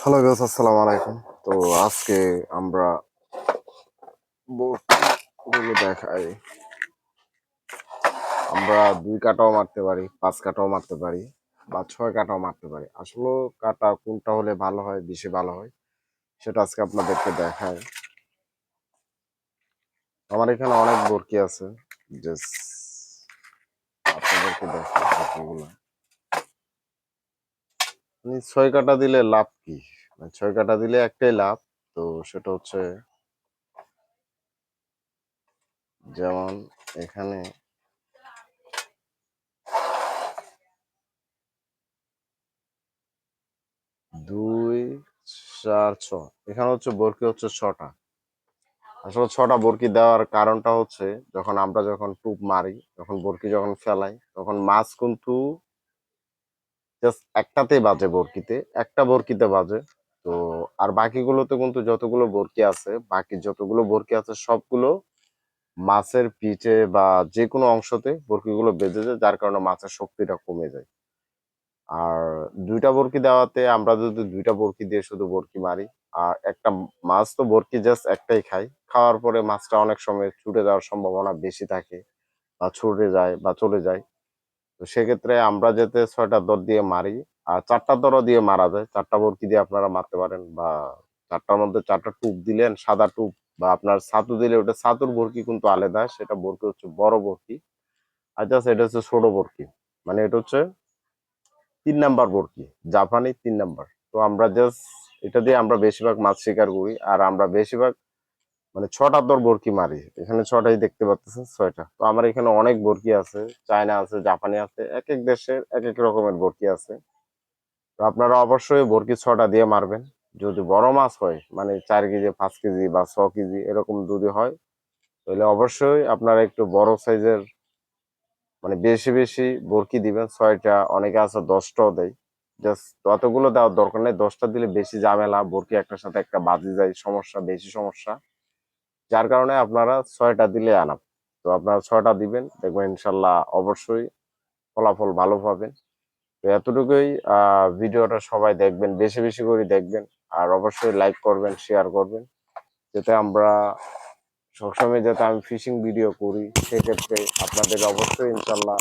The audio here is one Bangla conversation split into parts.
হ্যালো গাইস, আসসালামু আলাইকুম। তো আজকে আমরা বোর্ডগুলো দেখাই। আমরা 2 কাটাও মারতে পারি, 5 কাটাও মারতে পারি, বা 6 কাটাও মারতে পারি। আসলে কাটা কোনটা হলে ভালো হয়, বেশি ভালো হয়, সেটা আজকে আপনাদেরকে দেখায়। আমার এখানে অনেক বরকি আছে, জাস্ট আপনাদেরকে দেখাই বরকিগুলো। 6 কাটা দিলে লাভ কি? 6 কাটা দিলে একটাই লাভ, তো সেটা হচ্ছে যেমন এখানে 2, 4, 6, এখানে হচ্ছে বরকি হচ্ছে 6টা। আসলে 6টা বরকি দেওয়ার কারণটা হচ্ছে যখন টোপ মারি, যখন বরকি যখন ফেলাই, তখন মাছ কিন্তু জাস্ট একটাতেই বাজে, বরকিতে একটা বরকিতে বাজে। তো আর বাকিগুলোতে কিন্তু যতগুলো বরকি আছে সবগুলো মাছের পিঠে বা যে কোনো অংশতে বরকিগুলো বেজে যায়, যার কারণে মাছের শক্তিটা কমে যায়। আর 2টা বরকি দেওয়াতে আমরা যদি 2টা বরকি দিয়ে শুধু বরকি মারি, আর একটা মাছ তো বরকি জাস্ট একটাই খাই, খাওয়ার পরে মাছটা অনেক সময় ছুটে যাওয়ার সম্ভাবনা বেশি থাকে, বা ছুটে যায় বা চলে যায়। তো সেক্ষেত্রে আমরা যাতে 6টা দর দিয়ে মারি, আর 4টা দরও দিয়ে মারা যায়, 4টা বরকি দিয়ে আপনারা মারতে পারেন, বা 4টার মধ্যে 4টা টুপ দিলেন, সাদা টুপ, বা আপনার ছাতু দিলে ওটা ছাতুর বরকি কিন্তু আলাদা, সেটা বরকি হচ্ছে বড় বরকি। আর জাস্ট এটা হচ্ছে ছোট বরকি, মানে এটা হচ্ছে 3 নাম্বার বরকি, জাপানি 3 নাম্বার। তো আমরা জাস্ট এটা দিয়ে আমরা বেশিরভাগ মাছ শিকার করি, আর আমরা বেশিরভাগ মানে 6টা দর বরকি মারি। এখানে 6টাই দেখতে পাচ্ছেন, 6টা। তো আমার এখানে অনেক বরকি আছে, চায়না আছে, জাপানি আছে, এক এক দেশের এক এক রকমের বরকি আছে। তো আপনারা অবশ্যই বরকি 6টা দিয়ে মারবেন। যদি বড় মাছ হয়, মানে 4 কেজি, 5 কেজি বা 6 কেজি এরকম যদি হয়, তাহলে অবশ্যই আপনারা একটু বড় সাইজের, মানে বেশি বেশি বরকি দিবেন। 6টা, অনেকে আছে 10টাও দেয়। জাস্ট ততগুলো দেওয়ার দরকার নেই, 10টা দিলে বেশি ঝামেলা, বরকি একটার সাথে একটা বাজি যায়, সমস্যা, বেশি সমস্যা। যার কারণে আপনারা 6টা দিলে আনাপ। তো আপনারা 6টা দিবেন, দেখবেন ইনশাল্লাহ অবশ্যই ফলাফল ভালো পাবেন। তো এতটুকুই। ভিডিওটা সবাই দেখবেন, বেশি বেশি করে দেখবেন, আর অবশ্যই লাইক করবেন, শেয়ার করবেন, যাতে আমরা সবসময় যাতে আমি ফিশিং ভিডিও করি, সেক্ষেত্রে আপনাদের অবশ্যই ইনশাল্লাহ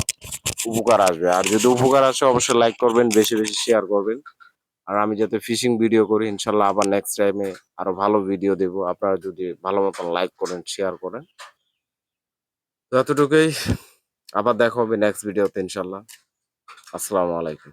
উপকার আসবে। আর যদি উপকার আসে অবশ্যই লাইক করবেন, বেশি বেশি শেয়ার করবেন। আর আমি যাতে ফিশিং ভিডিও করি ইনশাল্লাহ আবার নেক্সট টাইমে আরো ভালো ভিডিও দেব, আপনারা যদি ভালো মতন লাইক করেন, শেয়ার করেন। তো এতটুকুই। আবার দেখা হবে নেক্সট ভিডিওতে ইনশাল্লাহ। আসসালামু আলাইকুম।